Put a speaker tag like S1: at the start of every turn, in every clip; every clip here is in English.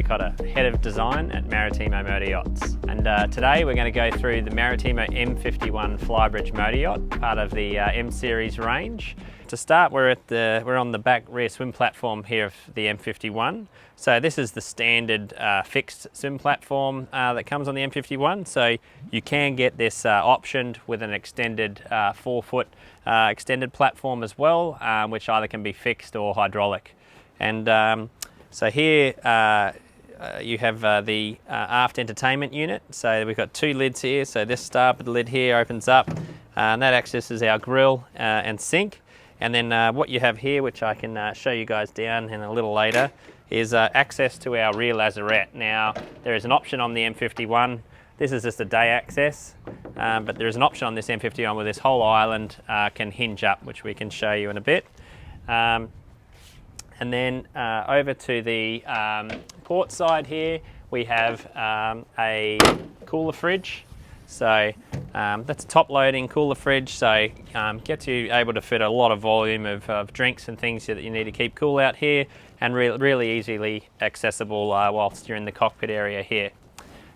S1: Barry-Cotter, Head of Design at Maritimo Motor Yachts. And today we're going to go through the Maritimo M51 Flybridge motor yacht, part of the M series range. To start, we're on the back rear swim platform here of the M51. So this is the standard fixed swim platform that comes on the M51. So you can get this optioned with an extended 4-foot extended platform as well, which either can be fixed or hydraulic. And so here you have the aft entertainment unit. So we've got two lids here. So this starboard lid here opens up, and that accesses our grill and sink. And then what you have here, which I can show you guys down in a little later, is access to our rear Lazarette. Now, there is an option on the M51. This is just a day access, but there is an option on this M51 where this whole island can hinge up, which we can show you in a bit. And then over to the port side here, we have a cooler fridge. So that's a top loading cooler fridge, so gets you able to fit a lot of volume of drinks and things that you need to keep cool out here, and really easily accessible whilst you're in the cockpit area here.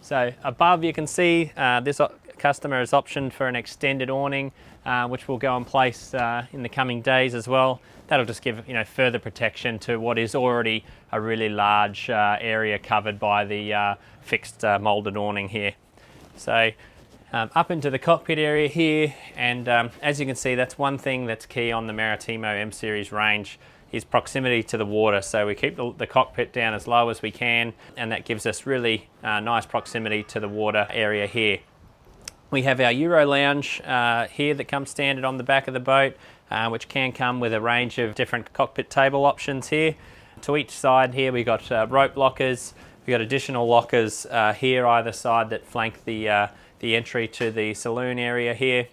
S1: So above you can see this customer is optioned for an extended awning, which will go in place in the coming days as well. That'll just give further protection to what is already a really large area covered by the fixed moulded awning here. So up into the cockpit area here, and as you can see, that's one thing that's key on the Maritimo M series range is proximity to the water. So we keep the cockpit down as low as we can, and that gives us really nice proximity to the water area here. We have our Euro lounge here that comes standard on the back of the boat, which can come with a range of different cockpit table options here. To each side here we've got rope lockers. We've got additional lockers here either side that flank the entry to the saloon area here.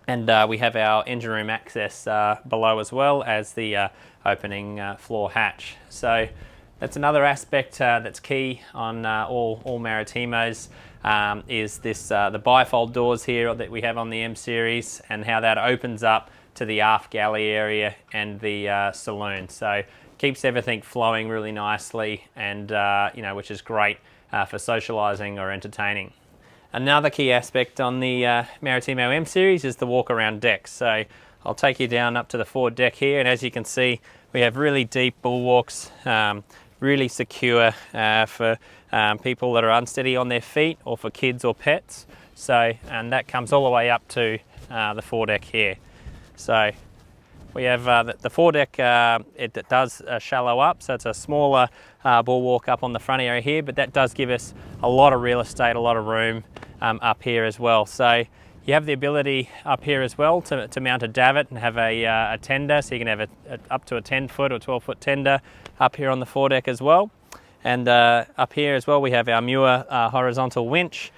S1: And we have our engine room access below as well as the opening floor hatch. So that's another aspect that's key on all Maritimos, is this the bifold doors here that we have on the M series, and how that opens up to the aft galley area and the saloon. So keeps everything flowing really nicely, and which is great for socialising or entertaining. Another key aspect on the Maritimo M series is the walk around deck. So I'll take you down up to the Foredeck here, and as you can see, we have really deep bulwarks, really secure for people that are unsteady on their feet, or for kids or pets. So, and that comes all the way up to the Foredeck here. So we have the Foredeck, it does shallow up, so it's a smaller bulwark up on the front area here, but that does give us a lot of real estate, a lot of room up here as well. So you have the ability up here as well to mount a davit and have a tender, so you can have up to a 10-foot or 12-foot tender up here on the Foredeck as well. And up here as well we have our Muir horizontal winch.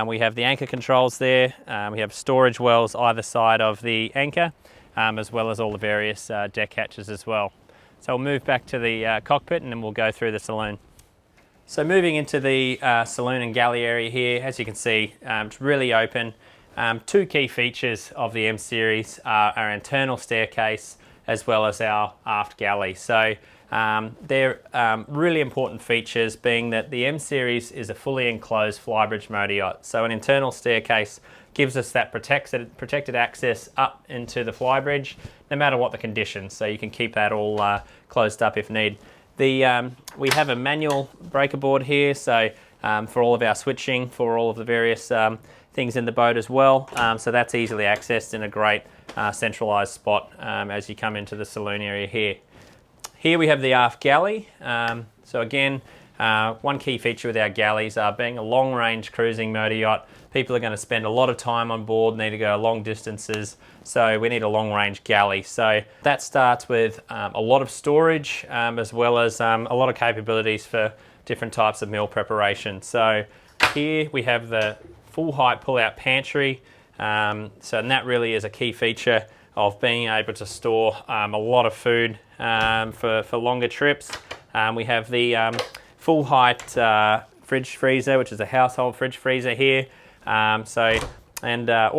S1: We have the anchor controls there. We have storage wells either side of the anchor, as well as all the various deck hatches as well. So we'll move back to the cockpit, and then we'll go through the saloon. So moving into the saloon and galley area here, as you can see, it's really open. Two key features of the M series are our internal staircase as well as our aft galley. So they're really important features, being that the M series is a fully enclosed Flybridge motor yacht. So an internal staircase gives us that protected access up into the Flybridge, no matter what the conditions. So you can keep that all closed up if need. We have a manual breaker board here, so for all of our switching, for all of the various things in the boat as well. So that's easily accessed in a great centralised spot as you come into the saloon area here. Here we have the aft galley. So again, one key feature with our galleys are being a long-range cruising motor yacht. People are going to spend a lot of time on board, need to go long distances, so we need a long-range galley. So that starts with a lot of storage, as well as a lot of capabilities for different types of meal preparation. So here we have the full-height pull-out pantry, and that really is a key feature of being able to store a lot of food for longer trips. We have the full-height fridge freezer, which is a household fridge freezer here. All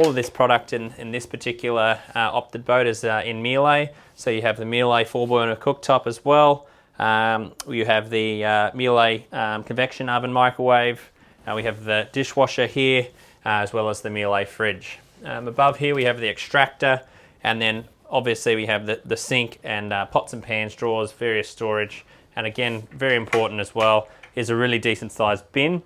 S1: of this product in this particular opted boat is in Miele. So you have the Miele 4-burner cooktop as well. You have the Miele convection oven microwave. We have the dishwasher here, as well as the Miele fridge. Above here we have the extractor, and then obviously we have the sink and pots and pans, drawers, various storage. And again, very important as well, is a really decent sized bin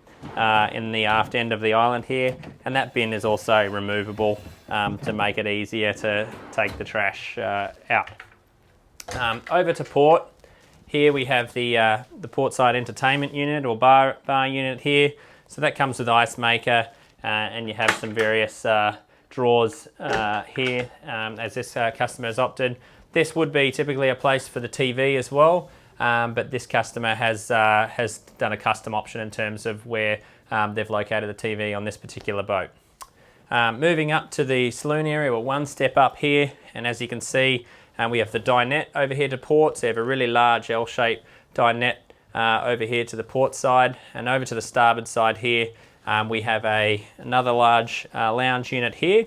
S1: in the aft end of the island here, and that bin is also removable to make it easier to take the trash out. Over to port. Here we have the portside entertainment unit or bar unit here. So that comes with ice maker, and you have some various drawers here, as this customer has opted. This would be typically a place for the TV as well, but this customer has done a custom option in terms of where they've located the TV on this particular boat. Moving up to the saloon area, we're one step up here, and as you can see, we have the dinette over here to port. So you have a really large L-shaped dinette over here to the port side, and over to the starboard side here we have another large lounge unit here,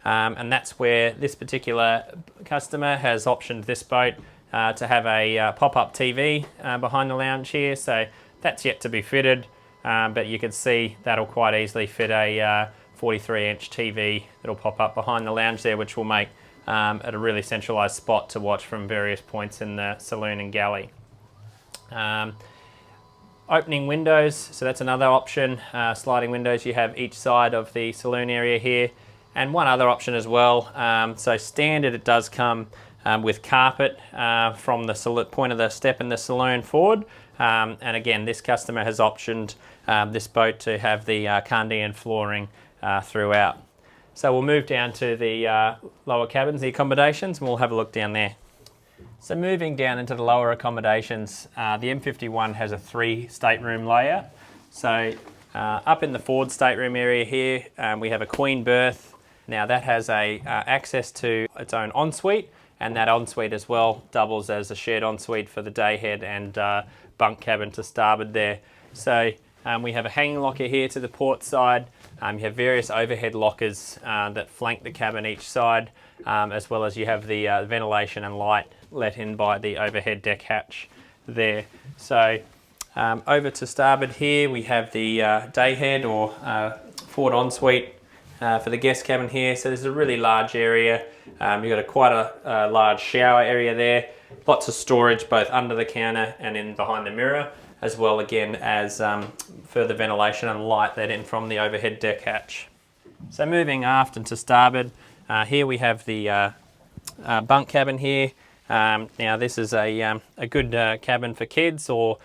S1: and that's where this particular customer has optioned this boat to have a pop-up TV behind the lounge here. So that's yet to be fitted, but you can see that'll quite easily fit a 43-inch TV that'll pop up behind the lounge there, which will make at a really centralised spot to watch from various points in the saloon and galley. Opening windows, so that's another option. Sliding windows you have each side of the saloon area here, and one other option as well. So standard, it does come with carpet from the point of the step in the saloon forward, and again this customer has optioned this boat to have the Candian flooring throughout. So we'll move down to the lower cabins, the accommodations, and we'll have a look down there. So moving down into the lower accommodations, the M51 has a 3 stateroom layout. So up in the forward stateroom area here, we have a queen berth. Now that has access to its own ensuite, and that ensuite as well doubles as a shared ensuite for the dayhead and bunk cabin to starboard there. So we have a hanging locker here to the port side. You have various overhead lockers that flank the cabin each side, as well as you have the ventilation and light let in by the overhead deck hatch there. So over to starboard here we have the dayhead or forward ensuite for the guest cabin here. So this is a really large area. You've got quite a large shower area there, lots of storage both under the counter and in behind the mirror, as well again as further ventilation and light let in from the overhead deck hatch. So moving aft and to starboard, here we have the bunk cabin here. Now this is a good cabin for kids, or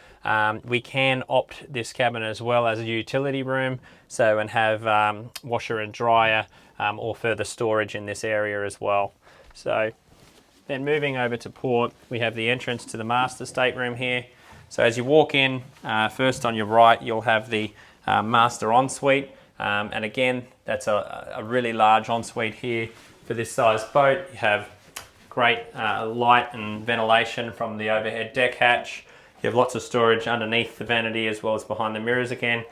S1: we can opt this cabin as well as a utility room, so and have washer and dryer or further storage in this area as well. So then moving over to port, we have the entrance to the master stateroom here. So as you walk in, first on your right you'll have the master ensuite, and again that's a really large ensuite here for this size boat. You have great light and ventilation from the overhead deck hatch. You have lots of storage underneath the vanity as well as behind the mirrors again.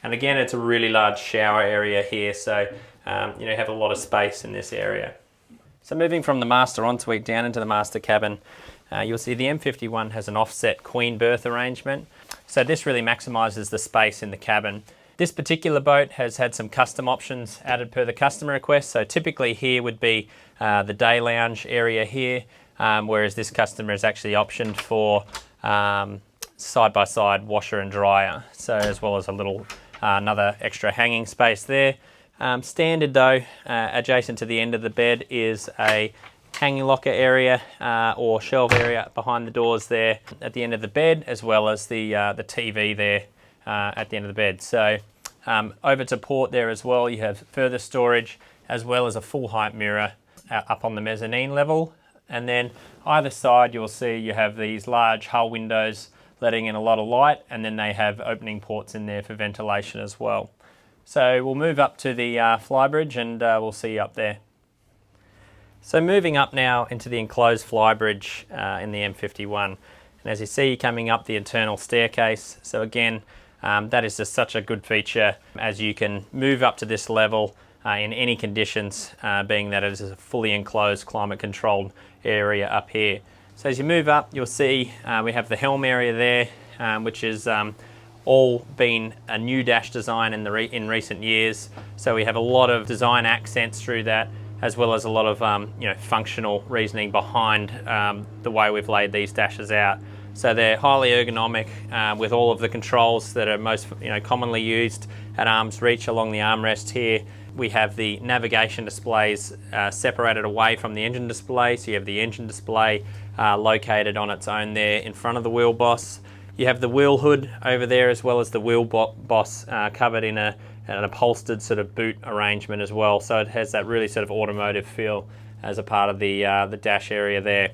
S1: And again, it's a really large shower area here, so you have a lot of space in this area. So moving from the master ensuite down into the master cabin, you'll see the M51 has an offset queen berth arrangement. So this really maximises the space in the cabin. This particular boat has had some custom options added per the customer request. So typically here would be the day lounge area here, whereas this customer has actually optioned for side-by-side washer and dryer, so as well as a little another extra hanging space there. Standard though, adjacent to the end of the bed is a hanging locker area or shelf area behind the doors there at the end of the bed, as well as the TV there at the end of the bed. So over to port there as well, you have further storage as well as a full height mirror up on the mezzanine level, and then either side you'll see you have these large hull windows letting in a lot of light, and then they have opening ports in there for ventilation as well. So we'll move up to the Flybridge, and we'll see you up there. So moving up now into the enclosed Flybridge in the M51, and as you see coming up the internal staircase, so again that is just such a good feature as you can move up to this level in any conditions, being that it is a fully enclosed climate controlled area up here. So as you move up, you'll see we have the helm area there, which is all been a new dash design in recent years. So we have a lot of design accents through that, as well as a lot of functional reasoning behind the way we've laid these dashes out. So they're highly ergonomic with all of the controls that are most commonly used at arm's reach along the armrest here. We have the navigation displays separated away from the engine display. So you have the engine display located on its own there in front of the wheel boss. You have the wheel hood over there, as well as the wheel boss covered in an upholstered sort of boot arrangement as well. So it has that really sort of automotive feel as a part of the dash area there.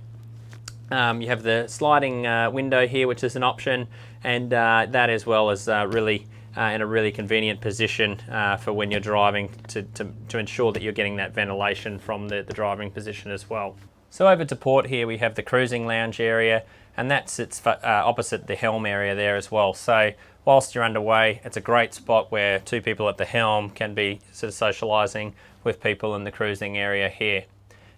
S1: You have the sliding window here, which is an option, and that as well is really in a really convenient position for when you're driving to ensure that you're getting that ventilation from the driving position as well. So over to port here, we have the cruising lounge area, and that sits opposite the helm area there as well. So whilst you're underway, it's a great spot where two people at the helm can be sort of socialising with people in the cruising area here.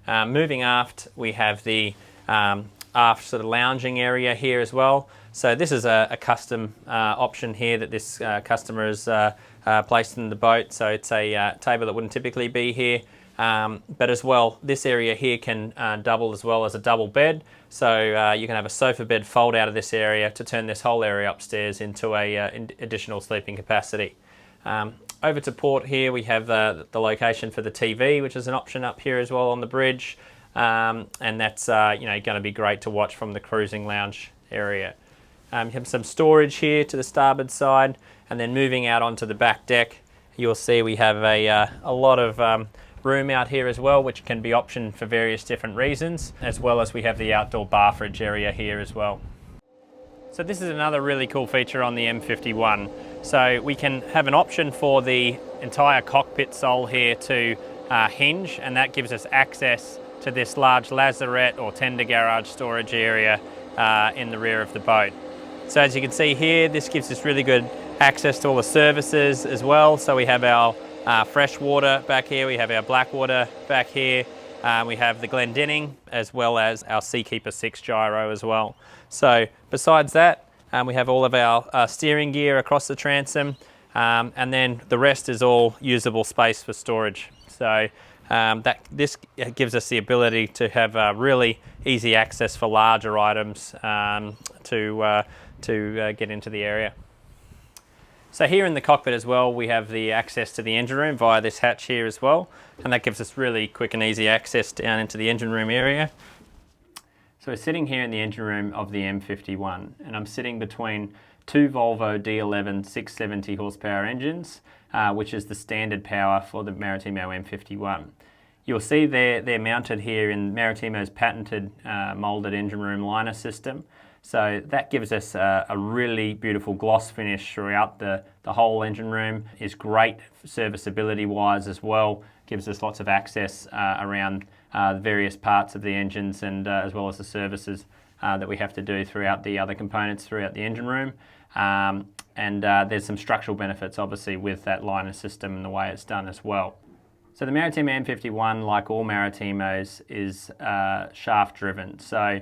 S1: Moving aft, we have the aft sort of lounging area here as well. So this is a custom option here that this customer has placed in the boat. So it's a table that wouldn't typically be here. But as well, this area here can double as well as a double bed. So you can have a sofa bed fold out of this area to turn this whole area upstairs into a additional sleeping capacity. Over to port here, we have the location for the TV, which is an option up here as well on the bridge. And that's going to be great to watch from the cruising lounge area. You have some storage here to the starboard side, and then moving out onto the back deck, you'll see we have a lot of room out here as well, which can be optioned for various different reasons, as well as we have the outdoor bar fridge area here as well. So this is another really cool feature on the M51. So we can have an option for the entire cockpit sole here to hinge, and that gives us access to this large Lazarette or tender garage storage area in the rear of the boat. So as you can see here, this gives us really good access to all the services as well. So we have our fresh water back here, we have our black water back here, we have the Glendinning, as well as our Seakeeper 6 gyro as well. So besides that, we have all of our steering gear across the transom, and then the rest is all usable space for storage. So this gives us the ability to have really easy access for larger items to get into the area. So here in the cockpit as well, we have the access to the engine room via this hatch here as well, and that gives us really quick and easy access down into the engine room area. So we're sitting here in the engine room of the M51, and I'm sitting between two Volvo D11 670 horsepower engines, which is the standard power for the Maritimo M51. You'll see they're mounted here in Maritimo's patented moulded engine room liner system. So that gives us a really beautiful gloss finish throughout the whole engine room. Is great serviceability wise as well. Gives us lots of access around the various parts of the engines, and as well as the services that we have to do throughout the other components throughout the engine room. And there's some structural benefits obviously with that liner system and the way it's done as well. So the Maritimo M51, like all Maritimos, is shaft driven. So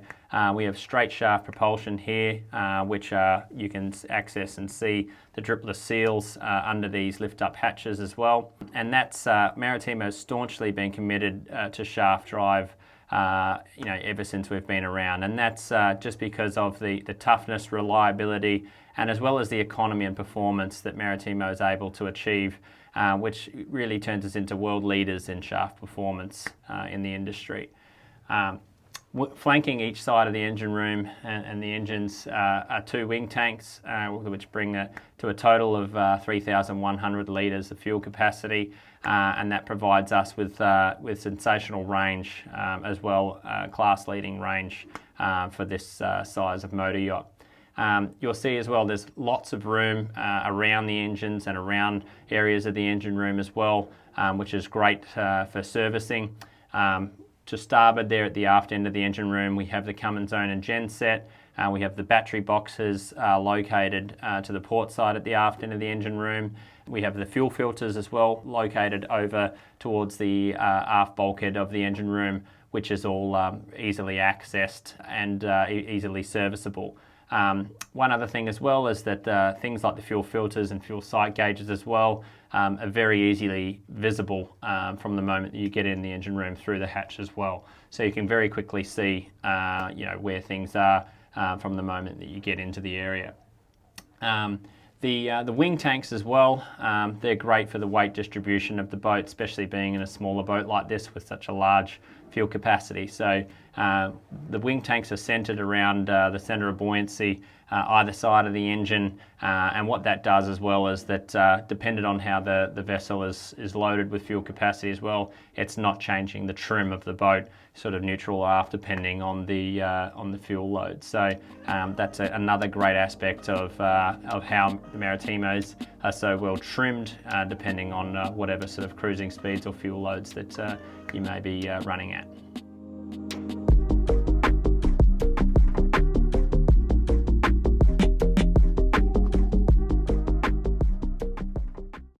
S1: we have straight shaft propulsion here, which you can access and see the dripless seals under these lift up hatches as well. And that's Maritimo's staunchly been committed to shaft drive ever since we've been around. And that's just because of the toughness, reliability, and as well as the economy and performance that Maritimo is able to achieve, which really turns us into world leaders in shaft performance in the industry. Flanking each side of the engine room and the engines are two wing tanks, which bring to a total of 3,100 litres of fuel capacity, and that provides us with sensational range as well, class-leading range for this size of motor yacht. You'll see as well there's lots of room around the engines and around areas of the engine room as well, which is great for servicing. To starboard there at the aft end of the engine room, we have the Cummins zone and gen set. We have the battery boxes located to the port side at the aft end of the engine room. We have the fuel filters as well located over towards the aft bulkhead of the engine room, which is all easily accessed and easily serviceable. One other thing as well is that things like the fuel filters and fuel sight gauges as well are very easily visible from the moment that you get in the engine room through the hatch as well. So you can very quickly see where things are from the moment that you get into the area. The wing tanks as well, they're great for the weight distribution of the boat, especially being in a smaller boat like this with such a large fuel capacity. So the wing tanks are centered around the center of buoyancy either side of the engine, and what that does as well is that depending on how the vessel is loaded with fuel capacity as well, it's not changing the trim of the boat, sort of neutral or aft depending on the fuel load. So that's another great aspect of how the Maritimos are so well trimmed depending on whatever sort of cruising speeds or fuel loads that you may be running at.